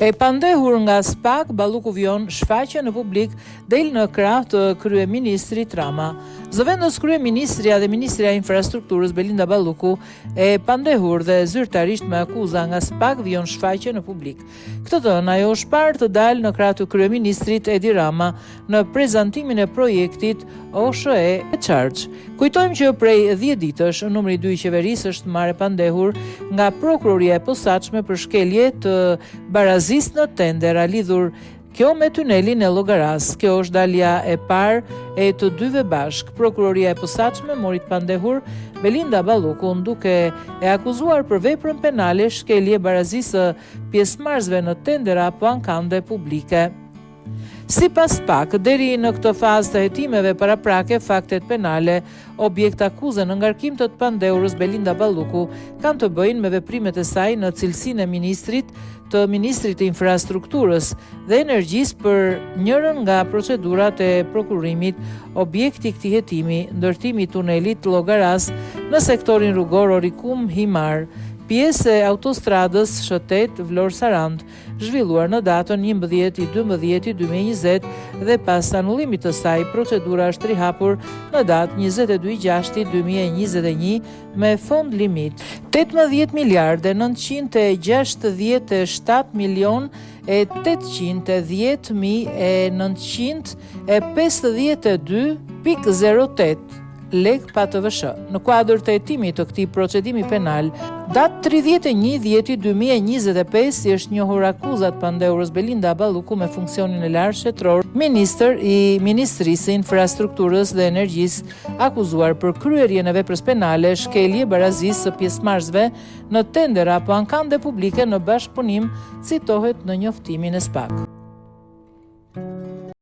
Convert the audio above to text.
E pandehur nga SPAK, Balluku Vion shfaqe në publik del në krah të kryeministrit Rama. Zëvendës kryeministria dhe ministrja e infrastrukturës Belinda Balluku e pandehur dhe zyrtarisht me akuza nga SPAK Vion shfaqe në publik. Këtë thënë, ajo shpar të dalë në krah të kryeministrit Edi Rama në prezantimin e projektit OSHE Charge. Kujtojmë që prej 10 ditësh numri 2 i qeverisë është marrë pandehur nga prokuroria e posaçme për shkelje të barazis në tender a lidhur kjo me tunelin e Llogaras. Kjo është dalja e parë e të dyve bashk. Prokuroria e posaçme mori pandehur Belinda Ballukun duke e akuzuar për veprën penale shkelje barazisë pjesëmarrësve në tendera apo ankande publike. Sipas SPAK, deri në këtë fazë të hetimeve paraprake faktet penale, objekt akuze në ngarkim të pandehurës Belinda Balluku kanë të bëjnë me veprimet e saj në cilësinë e ministrit të infrastrukturës dhe energjisë për njërën nga procedurat e prokurimit. Objekti i këtij hetimi, ndërtimi i tunelit Llogaras në sektorin rrugor Orikum-Himar, pjesë e autostradës Shëtet Vlorë-Sarand, zhvilluar në datën 11/12/2020 dhe pas anullimit të saj, procedura është rihapur në datë 22/6/2021 me fond limit 18 miliardë 967 milion e 810.952.08 lek pa të vëshë. Në kuadër të hetimit të këtij procedimi penal, datë 31/10/2025 si është njohur akuzat pandehurës Belinda Balluku me funksionin e lartë shtetëror, ministër i Ministrisë së Infrastrukturës dhe Energjisë, akuzuar për kryerjen e veprës penale shkelje barazisë së pjesëmarrësve në tendera apo ankande publike në bashkëpunim, citohet në njoftimin e SPAK.